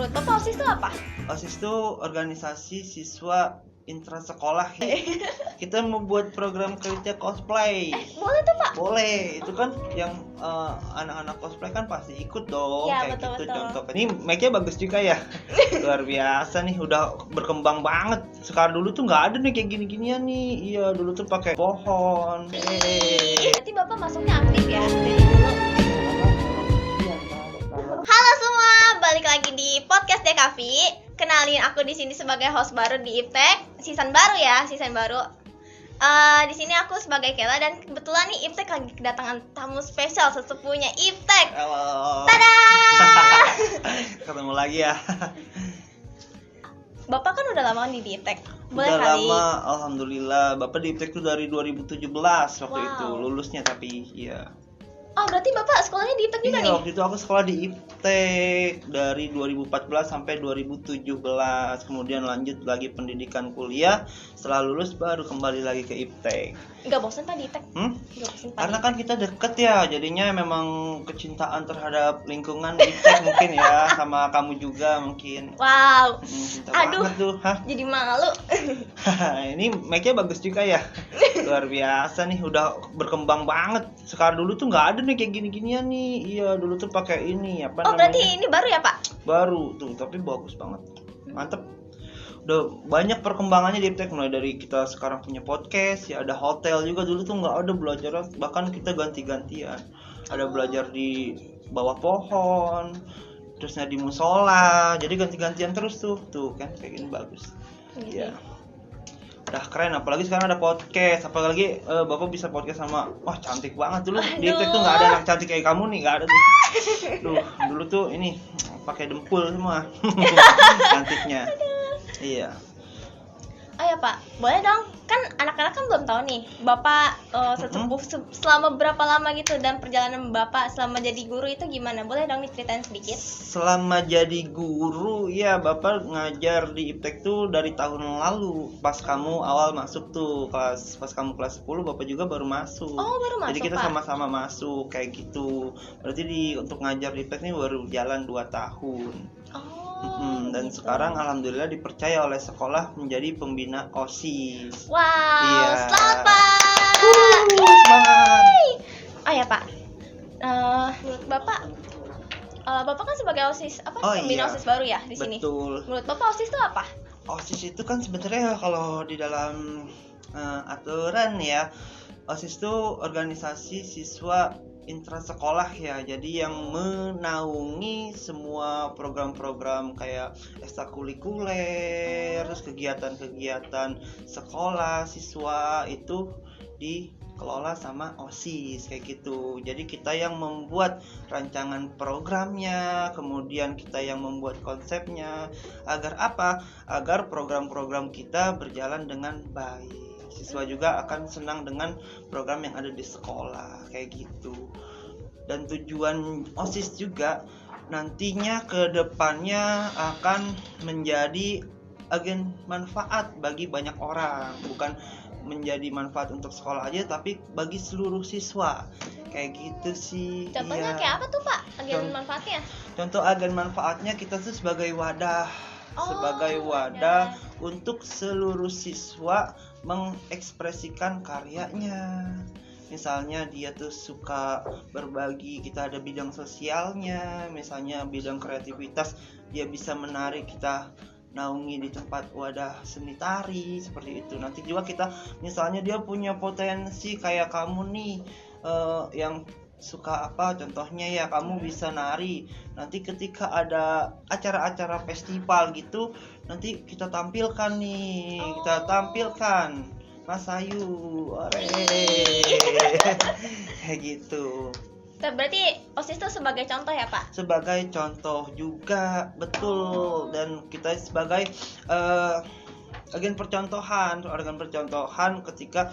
Menurut Bapak OSIS itu apa? OSIS itu organisasi siswa intrasekolah. Kita membuat program kerja cosplay. Boleh tuh Pak? Boleh, itu kan yang anak-anak cosplay kan pasti ikut dong. Ya, kayak betul, gitu betul. contoh. Ini mic-nya bagus juga ya. Luar biasa nih, udah berkembang banget. Sekarang dulu tuh nggak ada nih kayak gini-ginian nih. Iya, dulu tuh pakai pohon. Berarti Bapak masuknya aktif ya dari dulu. Halo semua, balik lagi di podcast Dekavi. Kenalin, aku di sini sebagai host baru di Iptek, season baru. Di sini aku sebagai Kela dan kebetulan nih Iptek lagi kedatangan tamu spesial sesepuhnya Iptek. Halo. Tada! Ketemu lagi ya. Bapak kan udah lama di Iptek. Boleh Udah kali. lama, alhamdulillah. Bapak di Iptek tuh dari 2017 waktu Wow. itu lulusnya, tapi iya. Oh, berarti Bapak sekolahnya di Iptek juga Iya, nih? waktu itu aku sekolah di Iptek dari 2014 sampai 2017. Kemudian lanjut lagi pendidikan kuliah. Setelah lulus baru kembali lagi ke Iptek. Nggak bosan Pak di Iptek? Nggak bosan Pak? Karena kan kita deket ya, jadinya memang kecintaan terhadap lingkungan Iptek mungkin ya, sama kamu juga mungkin. Wow, Cinta Aduh. banget tuh, hah? jadi malu. Ini mic-nya bagus juga ya. Luar biasa nih, udah berkembang banget. Sekarang dulu tuh nggak ada nih kayak gini-ginian nih. Iya, dulu tuh pakai ini apa Oh, namanya? berarti ini baru ya Pak? Baru tuh, tapi bagus banget. Mantep. Udah banyak perkembangannya di Iptek, mulai dari kita sekarang punya podcast, ya ada hotel juga. Dulu tuh nggak ada belajar, bahkan kita ganti-gantian. Ada belajar di bawah pohon, terusnya di musola. Jadi ganti-gantian terus tuh kan kayak gini bagus. Gitu. Iya. Udah keren, apalagi sekarang ada podcast. Apalagi Bapak bisa podcast sama, wah cantik banget dulu. Di Iptek tuh nggak ada anak cantik kayak kamu nih, nggak ada tuh. Dulu tuh ini pakai dempul semua. Cantiknya. Iya. Oh ya Pak, boleh dong. Kan anak-anak kan belum tahu nih, Bapak sesepuh selama berapa lama gitu, dan perjalanan Bapak selama jadi guru itu gimana? Boleh dong diceritain sedikit? Selama jadi guru, ya Bapak ngajar di Iptek tuh dari tahun lalu. Pas kamu awal masuk tuh, pas kamu kelas 10, Bapak juga baru masuk. Oh, baru masuk, Jadi kita Pak? sama-sama masuk kayak gitu. Berarti untuk ngajar di Iptek ini baru jalan 2 tahun. Dan Gitu. sekarang alhamdulillah dipercaya oleh sekolah menjadi pembina OSIS. Wow, Iya. selamat Pak. Semangat. Oh ya Pak, menurut Bapak, Bapak kan sebagai OSIS pembina iya. OSIS baru ya di sini. Betul. Menurut Bapak OSIS itu apa? OSIS itu kan sebenarnya kalau di dalam aturan ya, OSIS itu organisasi siswa intrasekolah ya. Jadi yang menaungi semua program-program kayak ekstrakurikuler, terus kegiatan-kegiatan sekolah siswa itu dikelola sama OSIS kayak gitu. Jadi kita yang membuat rancangan programnya, kemudian kita yang membuat konsepnya. Agar apa? Agar program-program kita berjalan dengan baik. Siswa juga akan senang dengan program yang ada di sekolah kayak gitu. Dan tujuan OSIS juga nantinya ke depannya akan menjadi agen manfaat bagi banyak orang, bukan menjadi manfaat untuk sekolah aja, tapi bagi seluruh siswa kayak gitu sih. Contohnya Iya. kayak apa tuh Pak? Agen manfaatnya? Contoh agen manfaatnya, kita tuh sebagai wadah, wadah. untuk seluruh siswa mengekspresikan karyanya. Misalnya dia tuh suka berbagi, kita ada bidang sosialnya, misalnya bidang kreativitas, dia bisa menarik, kita naungi di tempat wadah seni tari seperti itu. Nanti juga kita, misalnya dia punya potensi kayak kamu nih, yang suka apa, contohnya ya kamu bisa nari. Nanti ketika ada acara-acara festival gitu, nanti kita tampilkan nih, kita tampilkan Mas Ayu, kayak gitu. Berarti OSIS itu sebagai contoh ya Pak? Sebagai contoh juga, betul. Dan kita sebagai agen percontohan ketika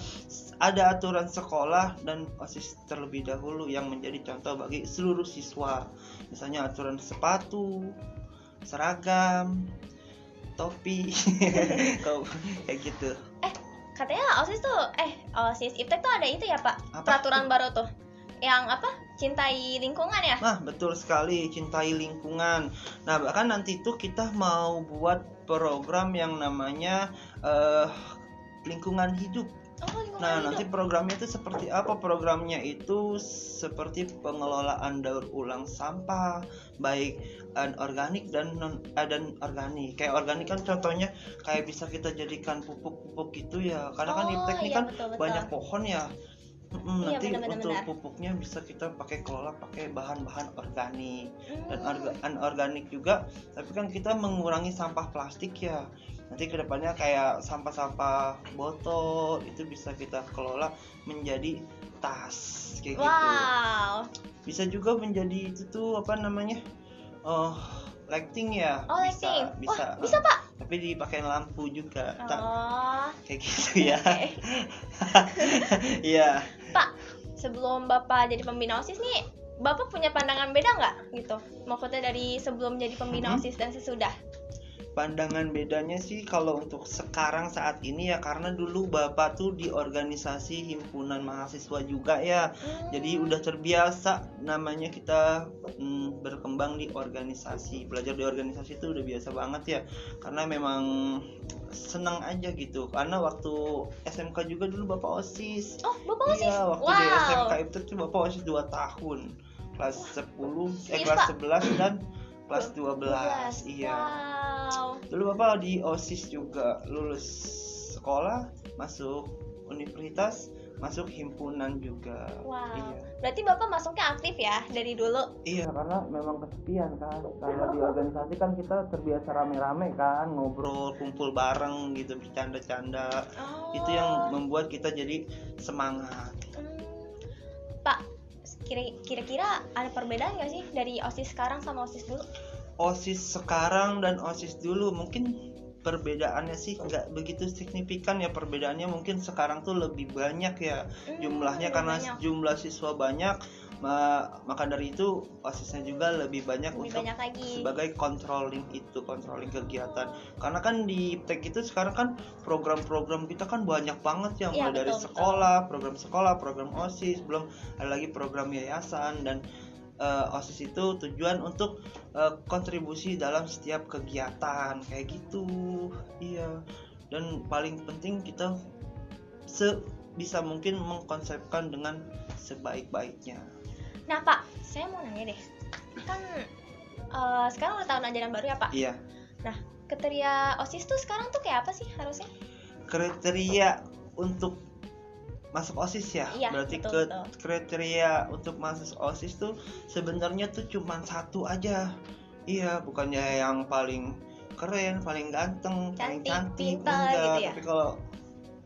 ada aturan sekolah, dan OSIS terlebih dahulu yang menjadi contoh bagi seluruh siswa. Misalnya aturan sepatu, seragam, topi, kayak gitu. Katanya OSIS tuh OSIS Iptek tuh ada itu ya Pak? Apa? Peraturan baru tuh. yang apa? Cintai lingkungan ya? Nah, betul sekali, cintai lingkungan. Nah, bahkan nanti tuh kita mau buat program yang namanya lingkungan hidup. Oh, lingkungan Nah, hidup. nanti programnya itu seperti apa? Programnya itu seperti pengelolaan daur ulang sampah, baik anorganik dan dan organik. Kayak organik kan contohnya kayak bisa kita jadikan pupuk-pupuk gitu ya. Karena kan iptek ini iya, kan betul. banyak pohon ya. Iya, Nanti benar. untuk pupuknya bisa kita kelola pakai bahan-bahan organik dan Hmm. anorganik juga, tapi kan kita mengurangi sampah plastik ya. Nanti kedepannya kayak sampah-sampah botol itu bisa kita kelola menjadi tas kayak gitu. Wow. Bisa juga menjadi itu tuh apa namanya, lighting ya. Oh, lighting. Bisa Wah, bisa, Pak. tapi dipakai lampu juga. Oh. Kayak gitu ya. Oke. Iya. Pak, sebelum Bapak jadi pembina OSIS nih, Bapak punya pandangan beda nggak gitu? Maksudnya dari sebelum jadi pembina OSIS dan sesudah? Pandangan bedanya sih kalau untuk sekarang saat ini ya, karena dulu Bapak tuh di organisasi himpunan mahasiswa juga ya. Jadi udah terbiasa namanya kita berkembang di organisasi. Belajar di organisasi itu udah biasa banget ya. Karena memang senang aja gitu. Karena waktu SMK juga dulu Bapak OSIS. Oh, Bapak OSIS? Iya, waktu di SMK itu Bapak OSIS 2 tahun. Kelas 10, Serius, kelas Pak? 11 dan kelas 12. Iya. Wow. Dulu Bapak di OSIS juga, lulus sekolah, masuk universitas, masuk himpunan juga. Wow. Iya. Berarti Bapak masuknya aktif ya dari dulu? Iya, karena memang kesepian kan. Kalau di organisasi kan kita terbiasa rame-rame kan, ngobrol, kumpul bareng gitu, bercanda-canda. Oh. Itu yang membuat kita jadi semangat. Pak, kira-kira ada perbedaan nggak sih dari OSIS sekarang sama OSIS dulu? OSIS sekarang dan OSIS dulu mungkin perbedaannya sih nggak begitu signifikan ya. Perbedaannya mungkin sekarang tuh lebih banyak ya jumlahnya, karena banyak. jumlah siswa banyak, maka dari itu OSISnya juga lebih banyak untuk banyak lagi. sebagai controlling kegiatan. Karena kan di iptek itu sekarang kan program-program kita kan banyak banget ya, mulai dari sekolah, program OSIS, belum ada lagi program yayasan, dan OSIS itu tujuan untuk kontribusi dalam setiap kegiatan kayak gitu. Iya. Dan paling penting kita sebisa mungkin mengkonsepkan dengan sebaik-baiknya. Nah, Pak, saya mau nanya deh. Kan sekarang udah tahun ajaran baru ya, Pak? Iya. Nah, kriteria OSIS tuh sekarang tuh kayak apa sih harusnya? Kriteria untuk masuk OSIS ya? Iya, berarti betul. kriteria untuk masuk OSIS tuh sebenarnya tuh cuma satu aja. Iya, bukannya yang paling keren, paling ganteng, paling cantik, pintar enggak. gitu ya? Tapi kalau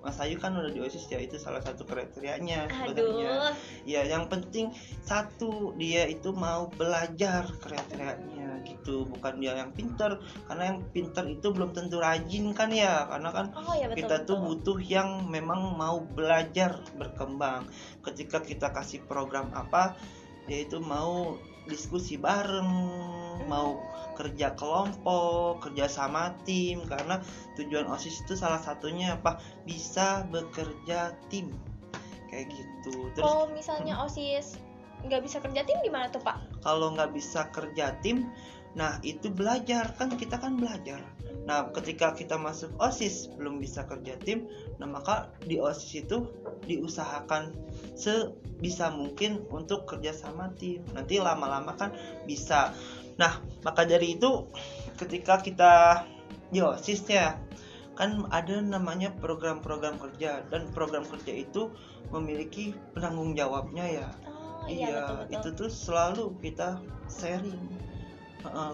Mas Ayu kan udah di OSIS ya, itu salah satu kriterianya sebenarnya. Aduh. Ya, yang penting satu, dia itu mau belajar, kriterianya gitu. Bukan dia yang pintar, karena yang pintar itu belum tentu rajin kan ya. Karena kan Iya, betul, kita tuh butuh yang memang mau belajar, berkembang. Ketika kita kasih program apa, dia itu mau diskusi bareng, mau kerja kelompok, kerja sama tim. Karena tujuan OSIS itu salah satunya apa? Bisa bekerja tim kayak gitu. Terus kalau misalnya OSIS nggak bisa kerja tim gimana tuh, Pak? kalau nggak bisa kerja tim, nah itu belajar, kan kita kan belajar. Nah, ketika kita masuk OSIS belum bisa kerja tim, nah maka di OSIS itu diusahakan sebisa mungkin untuk kerja sama tim. Nanti lama-lama kan bisa. Nah, maka dari itu ketika kita di OSIS ya, kan ada namanya program-program kerja, dan program kerja itu memiliki penanggung jawabnya ya. Iya, betul. Itu tuh selalu kita sharing.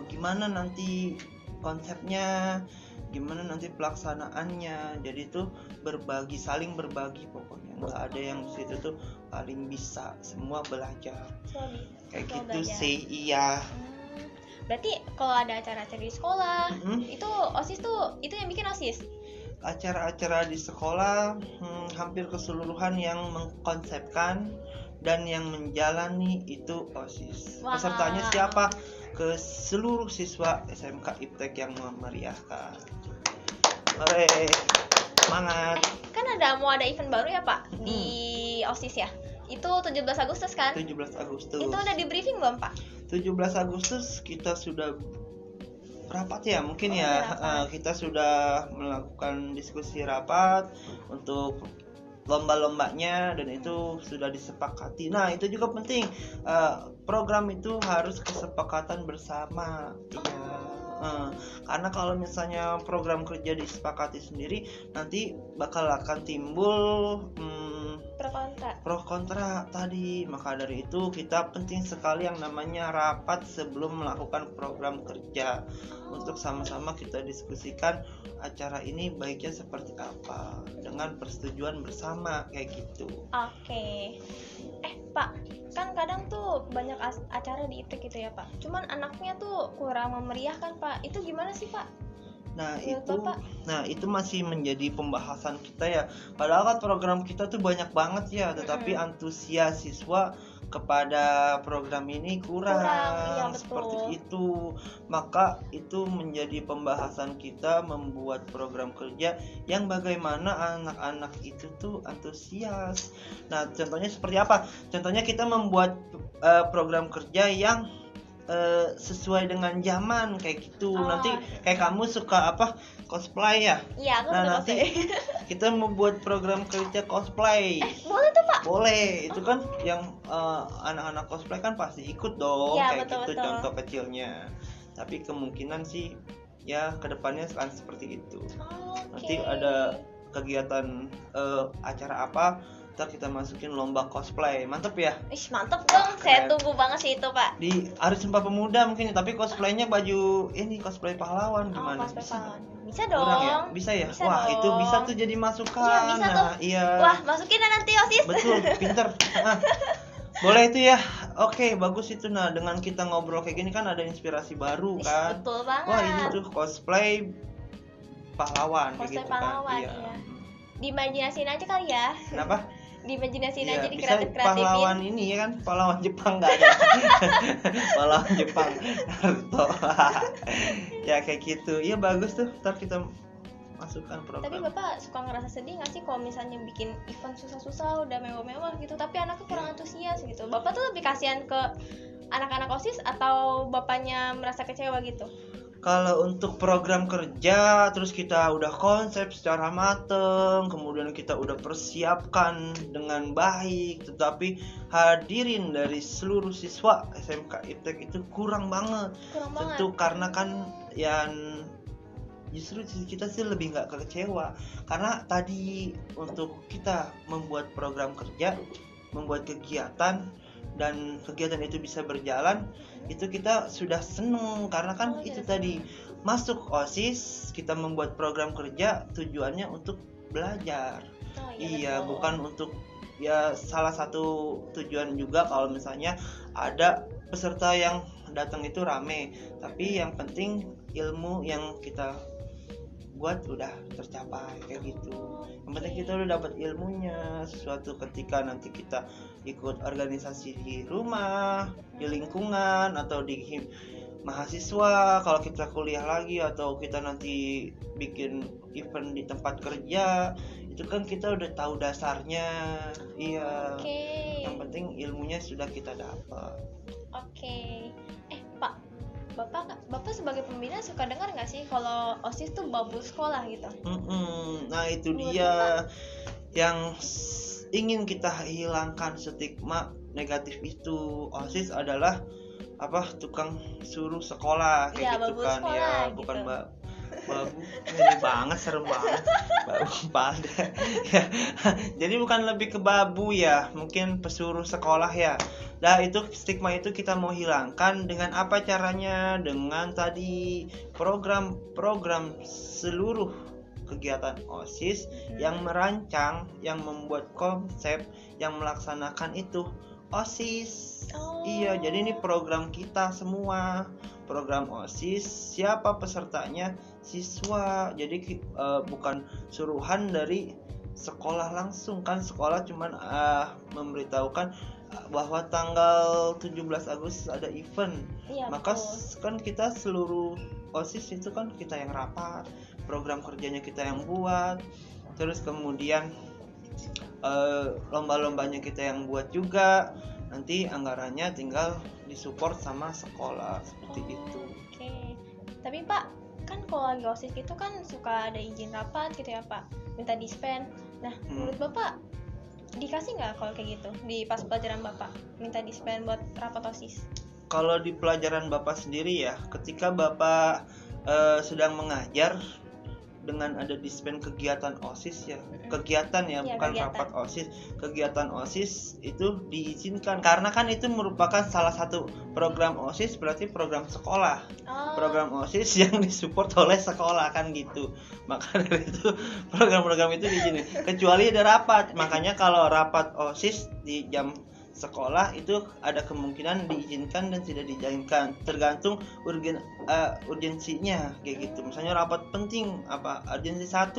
Gimana nanti konsepnya, gimana nanti pelaksanaannya. Jadi tuh saling berbagi pokoknya. Nggak ada yang di situ tuh paling bisa, semua belajar. Kayak gitu sih, iya. Berarti kalau ada acara-acara di sekolah, itu OSIS tuh itu yang bikin OSIS? Acara-acara di sekolah hampir keseluruhan yang mengkonsepkan dan yang menjalani itu OSIS. Wow. Pesertanya siapa? Ke seluruh siswa SMK Iptek yang memeriahkan. Hore, semangat. Kan mau ada event baru ya, Pak, di OSIS ya? Itu 17 Agustus kan? 17 Agustus. Itu udah di briefing belum, Pak? 17 Agustus kita sudah rapat ya mungkin Oh, ya. udah rapat. Kita sudah melakukan diskusi rapat untuk lomba-lombanya dan itu sudah disepakati. Nah, itu juga penting. Program itu harus kesepakatan bersama. Iya. Karena kalau misalnya program kerja disepakati sendiri, nanti bakal akan timbul pro kontra tadi. Maka dari itu kita penting sekali yang namanya rapat sebelum melakukan program kerja, untuk sama-sama kita diskusikan acara ini baiknya seperti apa dengan persetujuan bersama kayak gitu. Oke. Pak, kan kadang tuh banyak acara di IPTEK gitu ya, Pak. Cuman anaknya tuh kurang memeriahkan, Pak. Itu gimana sih, Pak? Nah, Menurut itu Bapak? itu masih menjadi pembahasan kita ya. Padahal kan program kita tuh banyak banget ya, tetapi antusias siswa kepada program ini kurang, Iya, betul. seperti itu. Maka itu menjadi pembahasan kita membuat program kerja yang bagaimana anak-anak itu tuh antusias. Nah, contohnya seperti apa? Contohnya kita membuat program kerja yang sesuai dengan zaman kayak gitu. Nanti kayak kamu suka apa? Cosplay ya? Iya, aku Nah, suka nanti cosplay. kita membuat program kerja cosplay. Boleh tuh, Pak. Boleh, itu kan yang anak-anak cosplay kan pasti ikut dong, Iya, kayak betul, gitu betul. contoh kecilnya. Tapi kemungkinan sih ya kedepannya akan seperti itu. Nanti ada kegiatan acara apa, ntar kita masukin lomba cosplay. Mantep ya? Mantep dong. Saya Keren. tunggu banget sih itu, Pak. Di Hari Sumpah Pemuda mungkin, tapi cosplaynya baju ini cosplay pahlawan gimana? Cosplay Bisa? pahlawan. Bisa dong. Kurang ya? Bisa ya? Bisa Wah, dong. itu bisa tuh jadi masukan. Iya, bisa tuh. Nah, iya. Wah, masukin ya nanti OSIS. Betul, pinter. Boleh itu ya. Oke, bagus itu. Nah, dengan kita ngobrol kayak gini kan ada inspirasi baru kan. Betul banget. Wah, ini tuh cosplay pahlawan kayak Cosplay gitu pahlawan, kan. Iya. iya. Diimajinasiin aja kali ya. Kenapa? Diimajinasiin Iya, aja, bisa dikreatif-kreatifin. pahlawan ini ya kan, pahlawan Jepang nggak ada. Pahlawan Jepang, Naruto. Ya kayak gitu. Iya bagus tuh. Ntar kita masukkan program. Tapi Bapak suka ngerasa sedih nggak sih kalau misalnya bikin event susah-susah udah mewah-mewah gitu, tapi anaknya kurang antusias gitu? Bapak tuh lebih kasihan ke anak-anak OSIS atau bapaknya merasa kecewa gitu? Kalau untuk program kerja, terus kita udah konsep secara mateng, kemudian kita udah persiapkan dengan baik, tetapi hadirin dari seluruh siswa SMK IPTEK itu kurang banget. Kurang banget. Tentu karena kan yang justru kita sih lebih nggak kecewa, karena tadi untuk kita membuat program kerja, membuat kegiatan, dan kegiatan itu bisa berjalan, itu kita sudah seneng karena kan itu tadi masuk OSIS, kita membuat program kerja tujuannya untuk belajar. Iya, betul. bukan untuk ya, salah satu tujuan juga kalau misalnya ada peserta yang datang itu rame, tapi yang penting ilmu yang kita buat udah tercapai kayak gitu. Yang penting kita udah dapat ilmunya, sesuatu ketika nanti kita ikut organisasi di rumah, di lingkungan, atau di mahasiswa, kalau kita kuliah lagi, atau kita nanti bikin event di tempat kerja, itu kan kita udah tahu dasarnya. Iya. Yang penting ilmunya sudah kita dapat. Oke. Pak, Bapak sebagai pembina suka dengar nggak sih kalau OSIS tuh babu sekolah gitu? Nah itu dia yang ingin kita hilangkan, stigma negatif itu. OSIS adalah apa, tukang suruh sekolah kayak gitu kan sekolah, ya, gitu. bukan babu. Ini banget, serem banget. Babu pada ya. Jadi bukan lebih ke babu ya, mungkin pesuruh sekolah ya. Nah itu stigma itu kita mau hilangkan dengan apa caranya? Dengan tadi program seluruh kegiatan OSIS yang merancang, yang membuat konsep, yang melaksanakan itu OSIS. Iya, jadi ini program kita semua, program OSIS. Siapa pesertanya? Siswa. Jadi bukan suruhan dari sekolah langsung kan. Sekolah cuman memberitahukan bahwa tanggal 17 Agustus ada event. Iya, Maka betul. kan kita seluruh OSIS itu kan kita yang rapat, program kerjanya kita yang buat, terus kemudian lomba-lombanya kita yang buat juga, nanti anggarannya tinggal disupport sama sekolah seperti itu. Oke. Tapi Pak, kan kalau lagi OSIS gitu kan suka ada izin rapat gitu ya Pak, minta dispen. Nah, menurut Bapak dikasih nggak kalau kayak gitu di pas pelajaran Bapak minta dispen buat rapat OSIS? Kalau di pelajaran Bapak sendiri ya, ketika Bapak sedang mengajar dengan ada dispen kegiatan OSIS ya, kegiatan ya, bukan kegiatan. rapat OSIS. Kegiatan OSIS itu diizinkan karena kan itu merupakan salah satu program OSIS, berarti program sekolah. Program OSIS yang disupport oleh sekolah kan gitu. Maka dari itu program-program itu diizinin. Kecuali ada rapat. Makanya kalau rapat OSIS di jam sekolah itu ada kemungkinan diizinkan dan tidak diizinkan, tergantung urgensinya kayak gitu. Misalnya rapat penting urgensi 1,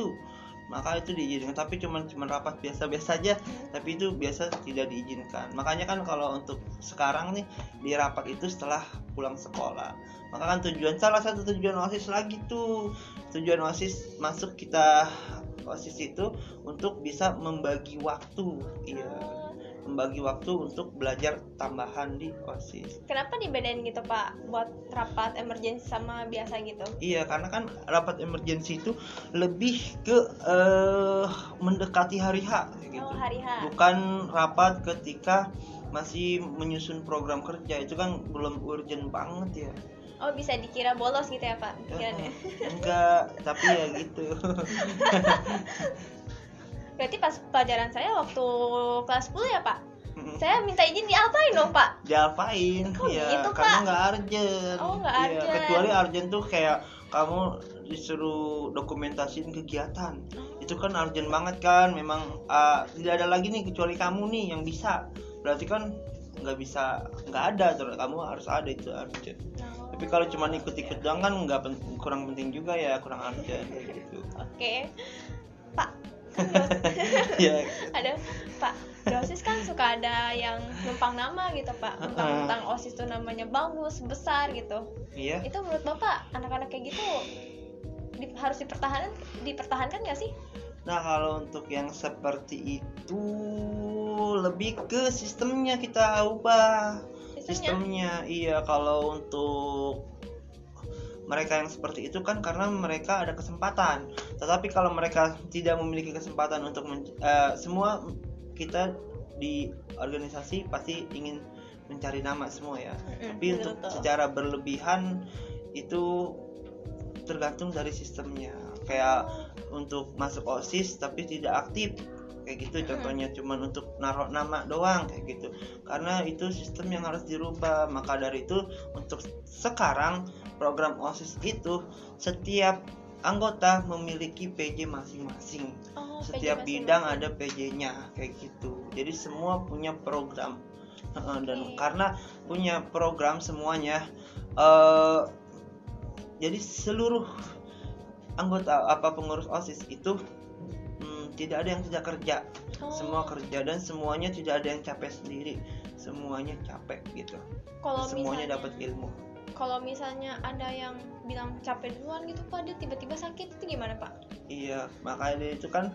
maka itu diizinkan, tapi cuman rapat biasa-biasa aja, tapi itu biasa tidak diizinkan. Makanya kan kalau untuk sekarang nih di rapat itu setelah pulang sekolah. Maka kan salah satu tujuan OSIS lagi tuh, tujuan OSIS masuk kita OSIS itu untuk bisa membagi waktu, membagi waktu untuk belajar tambahan di OSIS. Kenapa dibedain gitu Pak, buat rapat emergensi sama biasa gitu? Iya, karena kan rapat emergensi itu lebih ke mendekati hari H gitu. Hari H. Bukan rapat ketika masih menyusun program kerja, itu kan belum urgent banget ya. Bisa dikira bolos gitu ya Pak pikirannya? Enggak, tapi ya gitu. Berarti pas pelajaran saya waktu kelas 10 ya Pak, saya minta izin diapain dong Pak? Diapain? Kok ya, gitu, karena Pak? nggak urgent. Nggak Iya, urgent. kecuali urgent tuh kayak kamu disuruh dokumentasiin kegiatan. Itu kan urgent banget kan, memang tidak ada lagi nih kecuali kamu nih yang bisa. Berarti kan nggak ada, terus kamu harus ada, itu urgent. Tapi kalau cuma ikut-ikut doang kan kurang penting juga ya, kurang urgent gitu. Oke. Pak, Ya. ada Pak, di OSIS kan suka ada yang numpang nama gitu Pak, tentang OSIS tuh namanya bagus, besar gitu. Iya. Itu menurut Bapak anak-anak kayak gitu harus dipertahankan nggak sih? Nah, kalau untuk yang seperti itu lebih ke sistemnya kita ubah. Sistemnya, iya. Kalau untuk mereka yang seperti itu kan karena mereka ada kesempatan. Tetapi kalau mereka tidak memiliki kesempatan untuk semua kita di organisasi pasti ingin mencari nama semua ya. Tapi untuk secara berlebihan itu tergantung dari sistemnya. Kayak untuk masuk OSIS tapi tidak aktif, kayak gitu contohnya, cuman untuk naruh nama doang kayak gitu. Karena itu sistem yang harus dirubah. Maka dari itu untuk sekarang program OSIS itu setiap anggota memiliki PJ masing-masing. Setiap bidang ada PJ-nya kayak gitu. Jadi semua punya program. Dan karena punya program semuanya, jadi seluruh anggota pengurus OSIS itu tidak ada yang tidak kerja. Semua kerja dan semuanya tidak ada yang capek sendiri. Semuanya capek gitu. Semuanya dapat ilmu. Kalau misalnya ada yang bilang capek duluan gitu Pak, dia tiba-tiba sakit, itu gimana Pak? Iya, makanya itu kan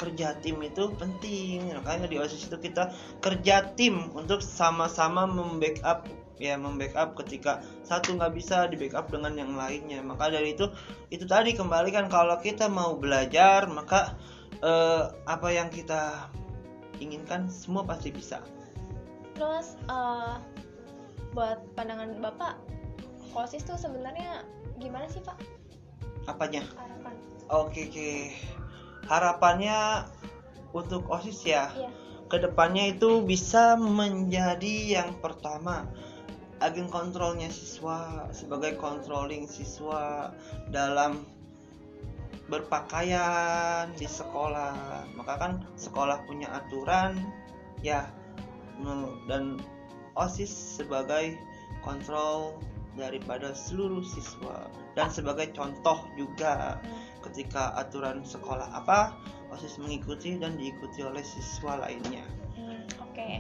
kerja tim itu penting. Makanya di OSIS itu kita kerja tim untuk sama-sama membackup ketika satu nggak bisa, di backup dengan yang lainnya. Maka dari itu tadi kembali kan, kalau kita mau belajar maka apa yang kita inginkan semua pasti bisa. Terus buat pandangan Bapak, OSIS tuh sebenarnya gimana sih Pak? Apanya? Harapan. Oke. Harapannya untuk OSIS ya. Iya. Kedepannya itu bisa menjadi yang pertama agen kontrolnya siswa, sebagai controlling siswa dalam berpakaian di sekolah. Maka kan sekolah punya aturan ya, dan OSIS sebagai kontrol daripada seluruh siswa dan sebagai contoh juga ketika aturan sekolah OSIS mengikuti dan diikuti oleh siswa lainnya. Oke.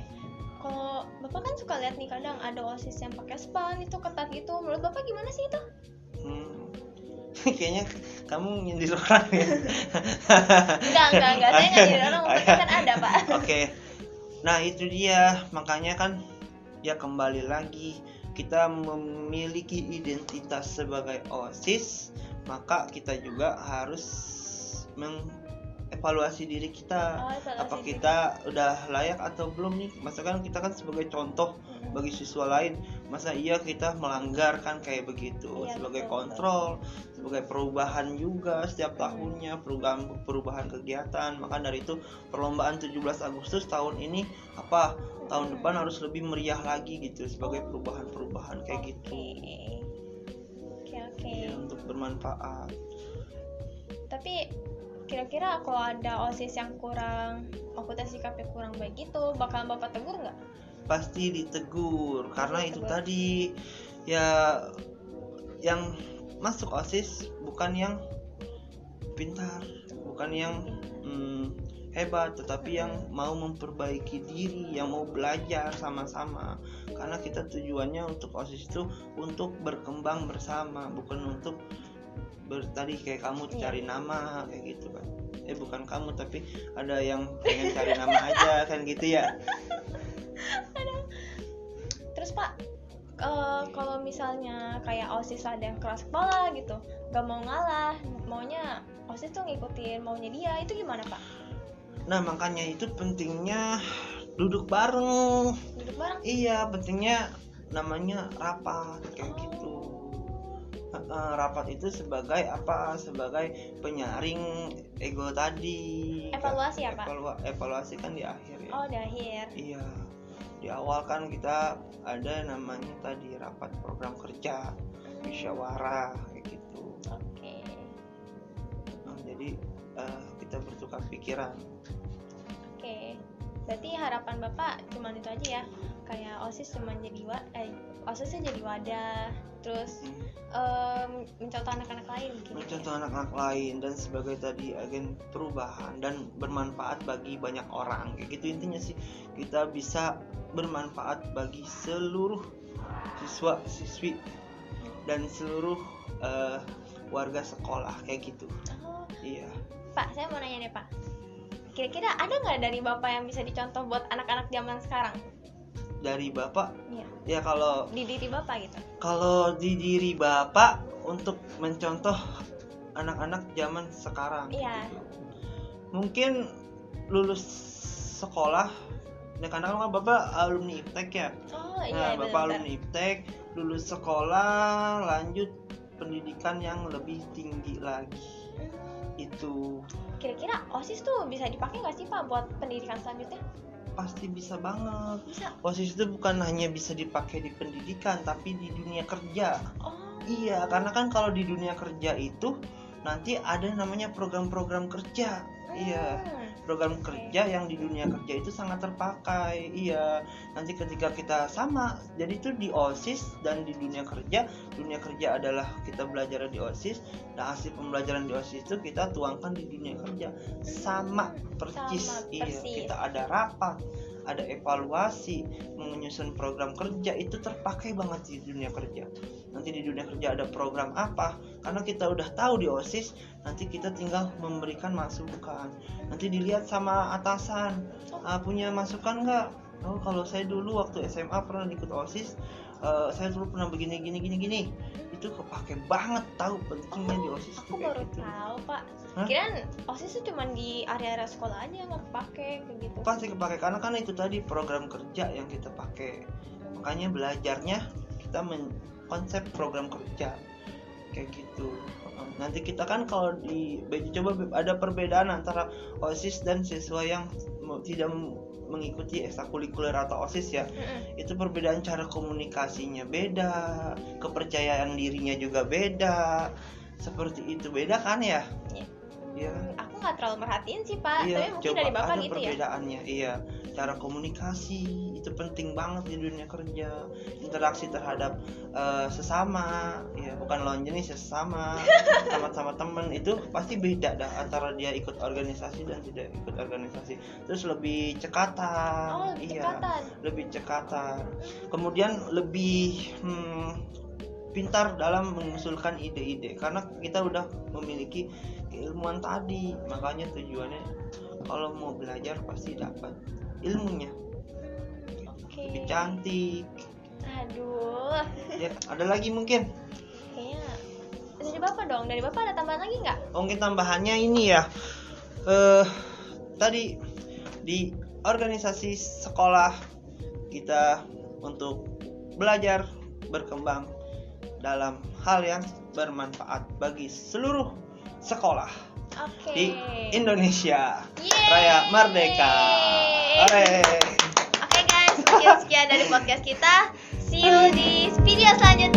Kalau Bapak kan suka lihat nih kadang ada OSIS yang pakai span itu ketat gitu. Menurut Bapak gimana sih itu? Kayaknya kamu nyindir orang ya. Enggak, saya nggak nyindir orang, maksudnya kan ada Pak. Oke. Nah itu dia, makanya kan ya kembali lagi kita memiliki identitas sebagai OSIS, maka kita juga harus mengevaluasi diri kita. Apa kita udah layak atau belum nih? Masa kan kita kan sebagai contoh bagi siswa lain, masa iya kita melanggar kan kayak begitu. Iya, sebagai betul, kontrol, sebagai perubahan juga setiap tahunnya, perubahan kegiatan. Maka dari itu perlombaan 17 Agustus tahun ini apa? Tahun depan harus lebih meriah lagi gitu sebagai perubahan kayak gitu. Oke. Ya, untuk bermanfaat. Tapi kira-kira kalau ada OSIS yang kurang, takutnya sikapnya kurang baik gitu, bakal Bapak tegur nggak? Pasti ditegur, karena itu Ditegur. tadi ya, yang masuk OSIS bukan yang pintar, bukan yang hebat, tetapi yang mau memperbaiki diri, yang mau belajar sama-sama. Karena kita tujuannya untuk OSIS itu untuk berkembang bersama, bukan untuk tadi kayak kamu cari nama kayak gitu kan. Bukan kamu, tapi ada yang pengen cari nama aja kan gitu ya. Terus Pak, kalau misalnya kayak OSIS ada yang keras kepala gitu, gak mau ngalah, maunya OSIS tuh ngikutin maunya dia, itu gimana Pak? Nah makanya itu pentingnya duduk bareng. Iya, pentingnya namanya rapat kayak gitu. Rapat itu sebagai apa? Sebagai penyaring ego tadi. Evaluasi ya Pak? Evaluasi kan di akhir ya. Oh, di akhir. Iya. Di awal kan kita ada namanya tadi rapat program kerja, musyawarah kayak gitu. Oke. Nah, jadi kita bertukar pikiran. Oke. Berarti harapan Bapak cuman itu aja ya? Kayak OSIS cuman jadi OSISnya jadi wadah, terus mencontoh anak-anak lain gitu. Mencontoh anak-anak lain dan sebagai tadi agen perubahan dan bermanfaat bagi banyak orang kayak gitu. Intinya sih kita bisa bermanfaat bagi seluruh siswa siswi dan seluruh warga sekolah kayak gitu. Oh, Iya. Pak, saya mau nanya deh Pak, kira-kira ada nggak dari Bapak yang bisa dicontoh buat anak-anak zaman sekarang? Dari Bapak? Iya. Ya kalau Di diri Bapak gitu. Kalau di diri Bapak untuk mencontoh anak-anak zaman sekarang. Iya. Gitu. Mungkin lulus sekolah, karena kan Bapak alumni IPTEK ya. Oh Nah, iya, Bapak benar. alumni IPTEK, lulus sekolah, lanjut pendidikan yang lebih tinggi lagi. Itu Kira-kira OSIS tuh bisa dipakai nggak sih Pak buat pendidikan selanjutnya? pasti bisa banget. Bisa. OSIS itu bukan hanya bisa dipakai di pendidikan, tapi di dunia kerja. Oh. Iya, karena kan kalau di dunia kerja itu nanti ada namanya program-program kerja. Iya, program kerja yang di dunia kerja itu sangat terpakai. Iya, nanti ketika kita sama, jadi itu di OSIS dan di dunia kerja adalah kita belajar di OSIS, dan hasil pembelajaran di OSIS itu kita tuangkan di dunia kerja sama persis. Iya, kita ada rapat, ada evaluasi, menyusun program kerja, itu terpakai banget di dunia kerja. Nanti di dunia kerja ada program apa, karena kita udah tahu di OSIS, nanti kita tinggal memberikan masukan. Nanti dilihat sama atasan, punya masukan nggak? Oh, kalau saya dulu waktu SMA pernah ikut OSIS, saya dulu pernah begini. Itu kepake banget, tahu pentingnya di OSIS. Aku baru tahu Pak. Kirain OSIS itu cuma di area-area sekolah aja nggak kepake kayak gitu. Pasti kepake, karena kan itu tadi program kerja yang kita pakai. Makanya belajarnya kita konsep program kerja kayak gitu. Nanti kita kan kalau coba ada perbedaan antara OSIS dan siswa yang tidak mengikuti ekstrakurikuler atau OSIS ya. Itu perbedaan cara komunikasinya beda, kepercayaan dirinya juga beda. Seperti itu, beda kan ya? Iya. Aku nggak terlalu merhatiin sih Pak, Iya, tapi mungkin dari Bapak ada gitu ya. Perbedaannya, iya. Cara komunikasi itu penting banget di dunia kerja. Interaksi terhadap sesama, ya bukan lawan jenis ya, sesama, sama teman itu pasti beda dah antara dia ikut organisasi dan tidak ikut organisasi. Terus lebih cekatan, Lebih cekatan. lebih cekatan. Kemudian lebih pintar dalam mengusulkan ide-ide karena kita udah memiliki keilmuan tadi. Makanya tujuannya kalau mau belajar pasti dapat ilmunya. Oke. Lebih cantik. Aduh. Ya, ada lagi mungkin? Kayaknya dari Bapak dong. Dari Bapak ada tambahan lagi nggak? Mungkin tambahannya ini ya. Tadi di organisasi sekolah kita untuk belajar berkembang dalam hal yang bermanfaat bagi seluruh sekolah Oke. di Indonesia Yeay. Raya Merdeka. Oke. Oke guys, mungkin sekian dari podcast kita. See you di video selanjutnya.